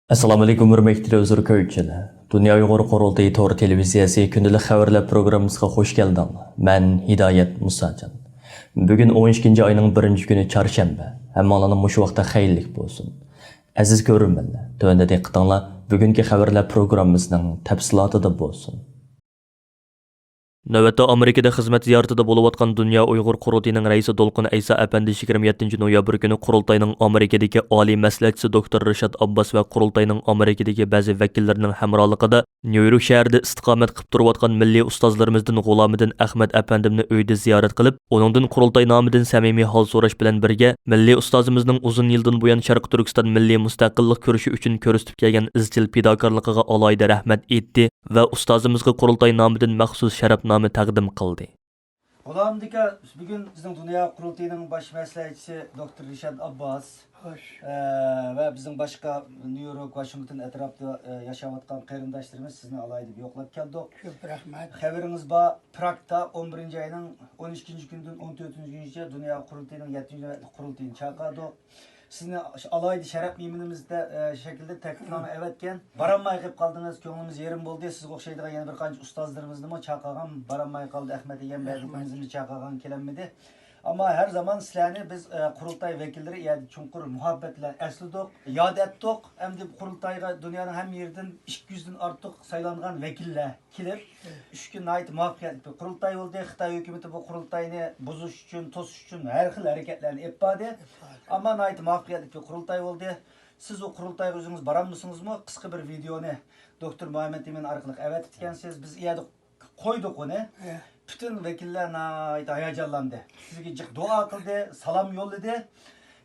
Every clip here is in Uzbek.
Assalomu alaykum hurmatli o'zurko'ychilar. Dunyo Uyg'ur qurultayı Tor televiziyasi kundalik xabarlar programmasiga xush kelding. Men Hidoyat Musajon. Bugun 12 oyning 1-kuni chorshanba. Hammalarning mush vaqtda xayrlik bo'lsin. Aziz ko'ruvchilar, tövəndə diqqətinizlər bugungi xabarlar programmasining tafsilotida bo'lsin. Növbətdə Amerikada xizmət ziyaretida bo'lib Dünya Uyğur Qurultayının rəisi Dolqun Aysa əpəndi 27 noyabr günü Qurultayının Amerikadakı Ali məsləhətçisi Dr. Rishad Abbas və Qurultayının Amerikadakı bəzi vəkillərinin həmrahlıqında Nyu-York şəhərində istiqamət qılıb turuyotgan milli ustazlarımızdan G'ulamiddin Ahmad əpəndimni uyda ziyaret qilib, onundan Qurultay nomidan samimiy hol so'rash bilan birga milli ustozimizning uzun yildan buyon Sharq Turkiston milliy mustaqillik kurashi uchun ko'rsatib kelgan izchil fidokorligiga alohida rahmat aytdi va ustozimizga Qurultay nomidan maxsus sharafnoma taqdim qildi. G'ulamiddin bugün bizim Dünya Qurultayının baş məsləhətçisi Dr. Rishad Abbas ve bizim başka New York, Washington etrafında yaşayotgan qarindoshlarimiz sizni alaydı bir yo'qlab keldik. Ko'p rahmat. Xabarınız ba Pragda 11 ayının 12 gündən 14 güngacha Dünya Qurultayının 7. qurultayını chaqirdik. Sizni alaydı şərəf yeminimizdə şəkildə təklifnamə əvətkən baranmay qılıb qaldınız, köңlümüz yerim boldu. Siz oxşaydigan yana bir qancha ustozlarimizni mı chaqirgan, baranmay qaldı. Ahmet Egan bəzimizni chaqirgan kelinmedi. Ama her zaman sizlarni biz qurultay vekilleri yani çunqur muhabbetle eslidik, yad ettik. Hem de qurultayga dünyanın hem yerden 200'den artıq saylangan vekiller kelip 3 gün ait muvaffaqiyatli qurultay oldu. Xitoy hükümeti bu qurultayni buzuş üçün, to'sish üçün her xil hareketlerini yapadi. Ama ait muvaffaqiyatli qurultay oldu. Siz o qurultayga o'zingiz boramısınızmı? Qisqa bir videoni Dr. Muhammed Emin orqali avatgansiz. Biz iyada qo'ydik uni. Bütün vekiller hayacanlandı. Sizge dua kıldı, salam yolladı.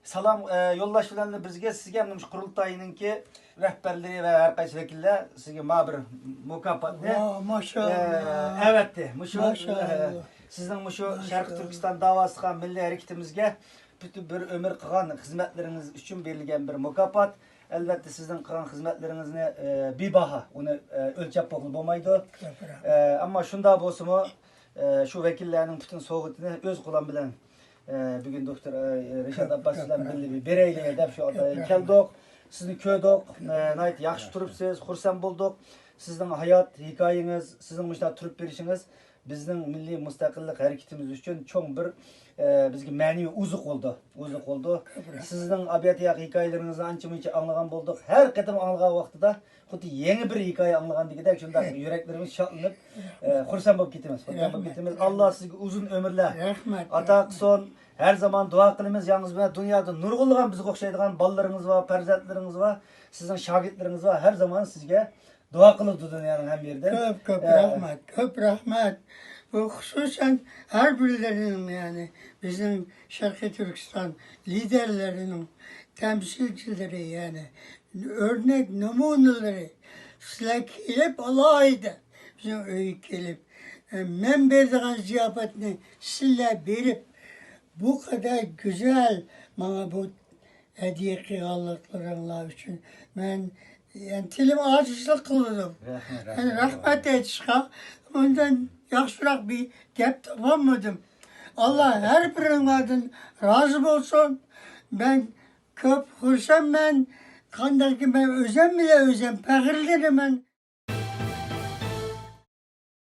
Salam yollaş bilen bizge sizge qurultayının ki rehberliği ve her qaysi vekiller sizge bir mukafat ne? Maşallah. Evet, Maşallah. Sizin şu Şarkı Türkistan davasıga milli hareketimizge bütün bir ömür kılgan hizmetleriniz için verilgen bir mukafat. Elbette sizin kılan hizmetlerinizni bir baha, onu ölçep bakın olmaydı. Ama şunda bolsun mu? Şu vekillerinin bütün soğutunu öz kulağım bilen bugün Dr. Rishad Abbas bilen birlikte bereyle dep şu adaya keldik. Sizni köydük, nayt yaxşı turupsiz, xursand bulduk. Sizin hayat hikayeniz, sizin müşta turup berişiniz bizning milliy mustaqillik hareketimiz uchun cho'ng bir bizga ma'naviy uzuq oldu. Sizning abiyat hikoyalaringizni ancha-muncha anglagan bo'ldik. Har qatim anglagan vaqtida xuddi yangi bir hikoya anglagandagidek shunday yuraklarimiz shodlanib, xursand bo'lib ketamiz. Alloh sizga uzun ömürler ato qilsin. Her zaman dua qilamiz. Yalnız bilan dunyoda nurg'unlagan bizga o'xshaydigan bolalarimiz va farzandlarimiz va sizning shogirdlaringiz va her zaman sizga dua qiladi dünyanın hem yerde. Köp rahmet. Bu hususen her birilerinin yani bizim Şarkı Türkistan liderlerinin temsilcileri yani örnek numuneleri sizler gelip alaydı. Bizim öyük gelip men verdiğin ziyafetini sizler verip bu kadar güzel bana bu hediye kıyallıklarınla için ben yani tilim acizlik kıldım. Yani rahmet etişka ondan yaxşırak bir gep tapamadım. Allah her birinizden razı olsun. Ben köp xursam ben kandaki ben özem pəxirlerim ben.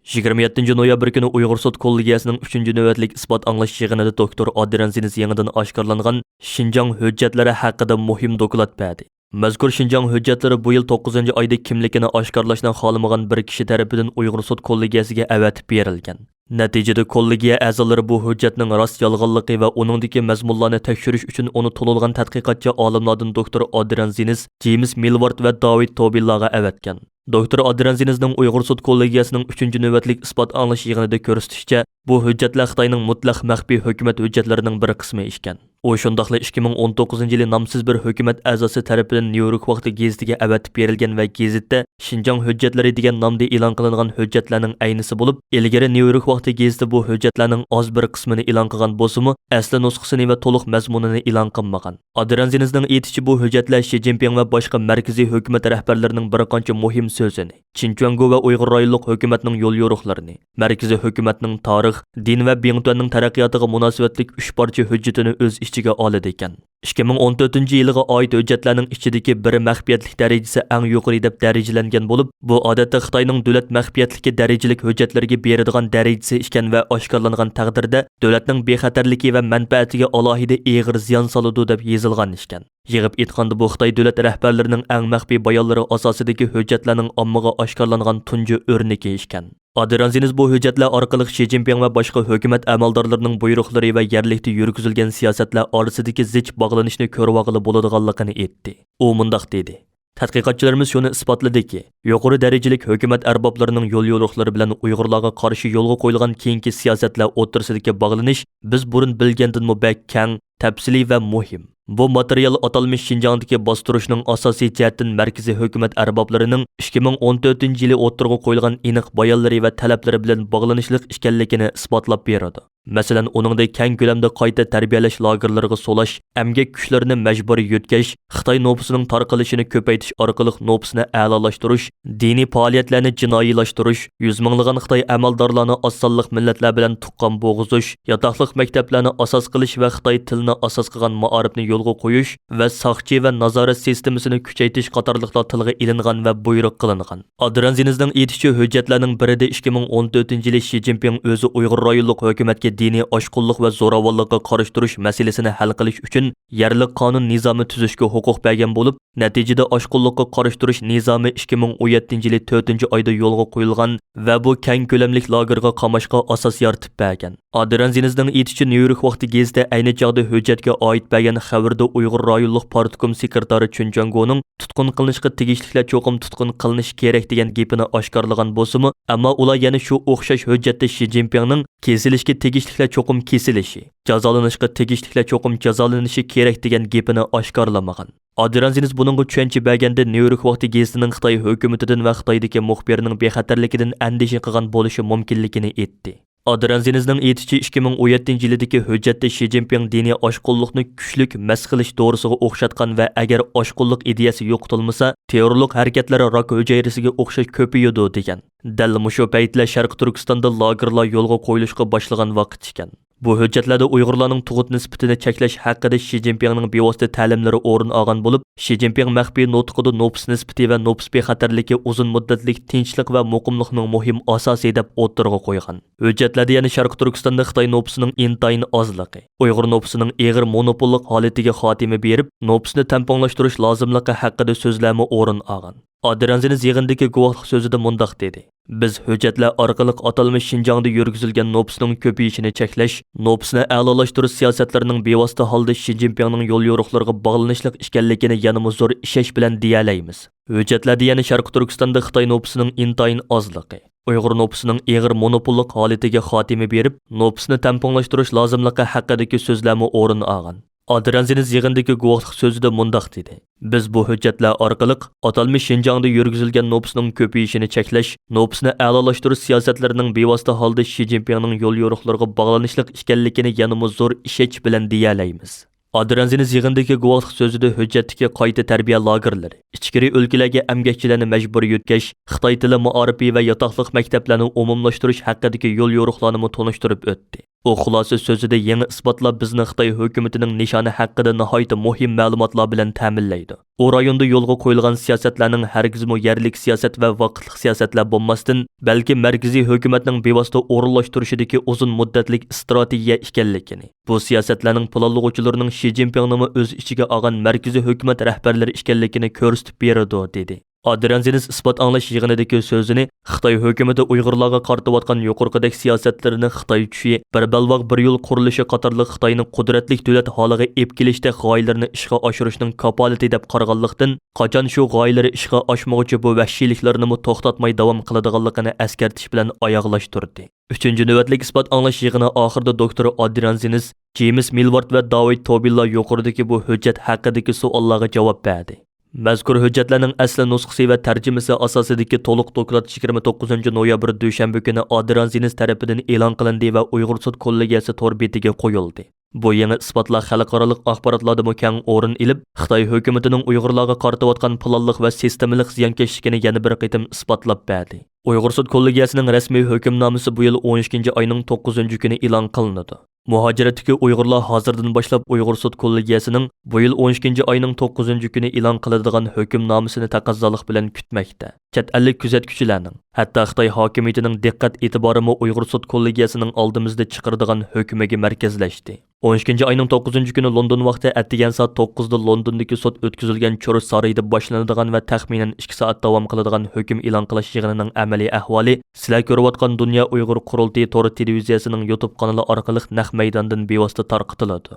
27 noyabr günü Uyghur Sud Kollegiyasining 3-nji növbetlik isbot anglash yig'inida Dr. Adiran Ziniz yangidan oshkorlangan Xinjiang hujjatlari haqida muhim doklad berdi. Mazkur Xinjiang hujjatlari bu yil 9-nji oyda kimligini oshkorlashni xohlamagan bir kishi tarafidan Uyghur Sud Kollegiyasiga avatib berilgan. Natijada kollegiya a'zolari bu hujjatning rost yolg'onligi va uningdagi mazmunlarni tekshirish uchun uni to'lgan tadqiqotchi olimlardan Dr. Adiran Ziniz, James Milward va David Tobillaga avatgan. Dr. Adiran Zinizning Uyghur Sud Kollegiyasining 3-nji növbetlik isbot anglash yig'inida ko'rsatishicha, bu hujjatlar Xitoyning mutlaq maxfiy hukumat hujjatlarining bir qismi ekan. O shundaqla 2019-yili nomsiz bir hukumat a'zosi tarafidan New York vaqti gazetiga avatib berilgan va gazetda Xinjiang hujjatlari degan nomda e'lon qilingan hujjatlarning aynisi bo'lib, ilgari New York vaqti gazeti bu hujjatlarning oz bir qismini e'lon qilgan bo'lsa-mu, asli nusxasini va to'liq mazmunini e'lon qilmagan. Adiran Zinizning aytishicha, bu hujjatlar Xi Jinping va boshqa markaziy hukumat rahbarlarining bir qancha muhim so'zini, Xinjiang va Uyg'ur rayonlik hukumatning yo'l yo'riqlarini, markaziy hukumatning tarix, din va Bingtuanning taraqqiyotiga munosabatlik 3 parcha hujjatini o'z ichiga oladi ekan. 2014-yilga oid hujjatlarning ichidagi biri maxfiyatlik darajasi eng yuqori deb darajalangan bo'lib, bu odatda Xitoyning davlat maxfiyatligi darajalik hujjatlarga beradigan darajasi ekan va oshkorlangan taqdirda davlatning bexatarligi va manfaatiga alohida og'ir ziyon soladi deb yozilgan ekan. Yig'ib aytganda bu Xitoy davlat rahbarlarining eng maxfiy bayonlari asosidagi hujjatlarning ommaga oshkorlangan tunji o'rniki ekan. Adiranziniz bu hujjatlar orqali Xi Jinping va boshqa hukumat amaldorlarining buyruqlari va yerlikda yurgizilgan siyosatlar orasidagi zich bog'lanishni ko'rib olg'ili bo'ladiganligini aytdi. U mundaq dedi: Tadqiqotchilarimiz shuni isbotladiki, yuqori darajalik hukumat arboblarining yo'l-yo'riqlari bilan Uyg'urlarga qarshi yo'lga qo'yilgan keyingi siyosatlar o'rtasidagi bog'lanish biz burun bilgandan bak keng, tafsiliy va muhim. Bu material atalmış Şinjan'daki bastırışның asosiy jihatdan markaziy hukumat arboblarining 2014-yili o'tirg'i qo'yilgan aniq bayonlari va talablari bilan bog'lanishliq ekanligini isbotlab beradi. Masalan, uningda keng ko'lamda qayta tarbiyalash lagerlariga solash, emgak kuchlarini majburiy yutkash, Xitoy nopusining tarqalishini ko'paytirish orqali nopusni a'lolashtirish, diniy faoliyatlarni jinoiylashtirish, yuz minglagan Xitoy amaldorlarini ossonliq millatlar bilan tuqqan bo'g'izish, yotoqliq maktablarni asos qilish va Xitoy tilini asos qilgan ma'arifni yo'lga qo'yish va soqchi va nazorat sistemasini kuchaytirish qatorliqlar tilga ilingan va buyruq qilingan. Adiranzinizning aytishicha, hujjatlarning birida 2014-yili Xi Jinping o'zi Uyg'ur rayonlik hukumatga diniy oshqunlik va zo'ravonlikqa qarshi turish masalasini hal qilish uchun yerlik qonun nizomi tuzishga huquq bergan bo'lib, natijada oshqunlikqa qarshi turish nizomi 2017-yili 4-oyda yo'lga qo'yilgan va bu keng ko'lamlik lagerga qamashga asos yaratib bergan. Adiranzinizning aytishicha, New York vaqti gazeti ayni chog'da hujjatga oid bergan xabarda Uyg'ur rayonlik partkom sekretari Chun Jangoning tutqun qilinishga tegishliklar cho'qim tutqun qilinish kerak degan gapini oshkorlagan bo'lsa-mu, ammo ular yana shu o'xshash hujjatda Xi Jinpingning kesilishga tegishliklar cho'qim kesilishi, jazolanishga tegishliklar cho'qim jazolanishi kerak degan gapini oshkorlamagan. Adiranziniz buningga tushuncha berganda New York vaqti gazetining Xitoy hukumatidan va Xitoydagi muxbirining bexatarligidan andisha qilgan bo'lishi mumkinligini aytdi. Adiranzinizning aytishicha, 2017-yildagi hujjatda Xi Jinping diniy oshqunlikni kuchlik mas qilish to'g'risiga o'xshatgan va agar oshqunlik ideyasi yo'qotilmasa, terrorlik harakatlari rak hujayrasiga o'xshash ko'payadi degan. Dal mushu paytlar Sharq Turkistonda lagerlar yo'lga qo'yilishga boshlagan vaqt ekan. Bu hujjatlarda Uyg'urlarning tug'ut nisbatini cheklash haqida Xi Jinpingning bevosita ta'limlari o'rin olgan bo'lib, Xi Jinping maxfiy nutqida nopus nisbati va nopus bexatarligi uzun muddatlik tinchlik va muqimlikning muhim asosi deb o'tirg'i qo'ygan. Hujjatlarda yana Sharq Turkistonda Xitoy nopusining intayin ozligi, Uyg'ur nopusining eg'ir monopollik holatiga xotima berib, nopusni tamponlashtirish lozimligi haqida so'zlarmi o'rin olgan. Adiranziniz yig'indagi guvohlik so'zida mundaq dedi: Biz hujjatlar orqali atalmış Şinjan'da yurgizilgan nopusning ko'payishini cheklash, nopusni a'lolashtirish siyosatlarining bevosita holda Xi Jinpingning yo'l yo'riqlariga bog'lanishliq ekanligini yanada zo'r ishash bilan deyalaymiz. Hujjatlarda yana Sharq Turkistonda Xitoy nopusining intayin ozligi, Uyg'ur nopusining eg'ir monopollik holatiga xotima berib, nopusni tamponlashtirish lozimligi haqidagi so'zlarmi o'rin olgan. Adiranziniz yig'indagi guvohlik so'zida mundaq dedi: Biz bu hujjatlar orqali atalmış Şinjan'da yurgizilgan nopusning ko'payishini cheklash, nopusni a'lolashtirish siyosatlarining bevosita holda Xi Jinpingning yo'l yo'riqlariga bog'lanishliq ekanligini yanada zo'r ishash bilan deyalaymiz. Adiranziniz yig'indagi guvohlik so'zida hujjatdagi qayta tarbiya lagerlari, ichkari o'lkalarga emgakchilarni majburiy yutkash, Xitoy tili ma'arifi va yotoqliq maktablarni umumlashtirish haqidagi yo'l yo'riqlarini tonishtirib o'tdi. U xulosa so'zida yangi isbotlar bizni Xitoy hukumatining nishoni haqida nihoyat muhim ma'lumotlar bilan ta'minlaydi. U rayonda yo'lga qo'yilgan siyosatlarning hargizmi yerlik siyosat va vaqtlik siyosatlar bo'lmasdan, balki markaziy hukumatning bevosita o'rinlashtirishidagi uzun muddatlik strategiya ekanligini, bu siyosatlarning planlovchilarining Xi Jinpingning o'z ichiga olgan markaziy hukumat rahbarlari ekanligini ko'rsatib beradi dedi. Adiranziniz isbot anglash yig'inidagi so'zini Xitoy hukumati Uyg'urlarga qaratayotgan yuqorqidagi siyosatlarini Xitoy tushi, bir balvoq bir yo'l qurilishi qatorli Xitoyning qudratli davlat holiga ep kelishda g'oyalarini ishga oshirishning kapolati deb qaraganlikdan, qachon shu g'oyalar ishga oshmoqchi bu vahshiyliklarni to'xtatmay davom qiladiganligini eskartish bilan oyoqlashtirdi. 3-navbatlik isbot anglash yig'ini oxirida doktor Adiranziniz, James Milward va David Tobilla yuqoridagi bu hujjat haqidagi savollarga javob berdi. Mazkur hujjatlarning asli nusxasi va tarjimasi asosidagi to'liq doklad 29 noyabr dushanba kuni Adiranziniz tarafidan e'lon qilindi va Uyg'ur sud kollegiyasi tor betiga qo'yildi. Bu yangi isbotlar xalqaro axborotlarda keng o'rin olib, Xitoy hukumatining Uyg'urlarga qaratayotgan planliq va sistemalik ziyonkashligini yana bir qitim isbotlab berdi. Uyg'ur sud kollegiyasining rasmiy hukmnomasi bu yil 12 oyning 9 kuni e'lon qilinadi. Muhojiratdagi Uyg'urlar hozirdan boshlab Uyg'ur sud kollegiyasining bu yil 12 oyning 9 kuni e'lon qiladigan hukmnomasini taqozolik bilan kutmoqda. Chet ellik kuzatuvchilarning, hatto Xitoy hokimiyatining diqqat e'tiborimi Uyg'ur sud kollegiyasining oldimizda chiqaradigan hukmiga markazlashdi. 12 oyning 9 kuni London vaqti atdigan soat 9 da Londondagi sud o'tkazilgan Cho'rish saroyida boshlanadigan va taxminan 2 soat davom qiladigan hukm e'lon qilish yig'inining amaliy ahvoli sizlar ko'rayotgan Dunyo Uyg'ur qurultiyi to'g'ri televiziyasining YouTube kanali orqali naq maydondan bevosita tarqatiladi.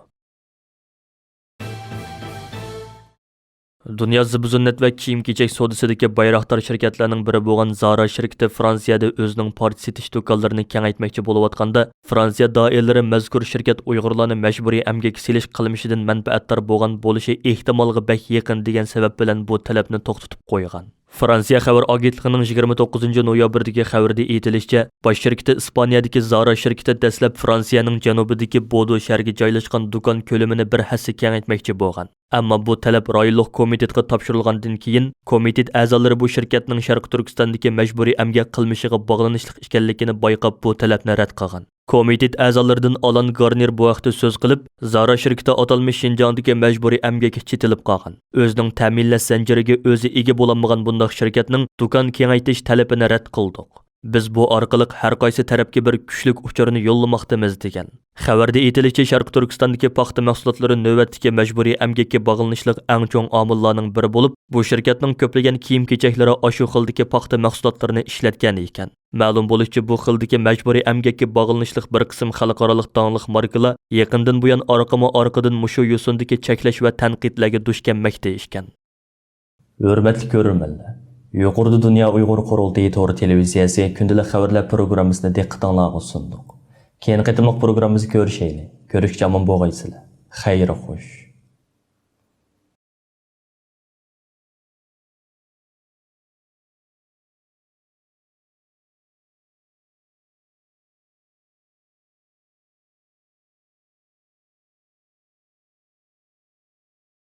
Dünya Zibuzunnet ve kiyim-kechak savdosidagi bayroqdor shirkatlarning biri bo'lgan Zara shirkati Fransiyada o'zining parcha setish do'konlarini kengaytmoqchi bo'layotganda, Fransiya doiralari mazkur shirkat Uyg'urlarni majburiy emgakka selish qilmishidan manfaatdor bo'lgan bo'lishi ehtimolga bak yaqin degan sabab bilan bu talabni to'xtatib qo'ygan. Fransiya xabar agentligining 29 noyabrdagi xabarida aytilishicha, bosh shirkati Ispaniyadagi Zara shirkati dastlab Fransiyaning janubidagi Bodo shahriga joylashgan do'kon ko'lamini bir hassa kengaytmoqchi bo'lgan. Ammo bu talab rayonlik komitetga topshirilgandan keyin komitet a'zolari bu shirkatning Sharqi Turkistondagi majburiy emgak qilmishiga bog'lanishli ekanligini bayqab bu talabni rad qilgan. Komitet a'zolaridan Alan Garnier bu vaqtda so'z qilib, Zara shirkati atalmish Shinjongdagi majburiy emgakka chetilib qolgan. O'zining ta'minlash zanjiriga o'zi ega bo'lolmagan bunday shirkatning do'kon kengaytirish talabini rad qildik. Biz bu orqali har qaysi tarafga bir kuchlik uchurni yo'llamoqdamiz degan. Xabarda aytilishicha, Sharq Turkistondagi paxta mahsulotlari navbatdagi majburiy emgakka bog'lanishlik eng chong omillarning biri bo'lib, bu shirkatning ko'plagan kiyim-kechaklari ashu xildagi paxta mahsulotlarini ishlatgan ekan. Ma'lum bo'lishicha, bu xildagi majburiy emgakka bog'lanishlik bir qism xalqarалық dangliq markalar yaqindan buyon orqadan mushu yosundagi cheklash va tanqidlarga duch kelmoqda ekan. Hurmatli ko'ruvchilar, yuqorida Dunyo Uyg'ur qurultiyi to'g'ri televiziyasi kundalik xabarlar programmasini diqqatingizga sundik. Keyin qatimliq programmamizni ko'rishaylik. Ko'rishga omon bo'lgaysizlar. Xayr xo'sh.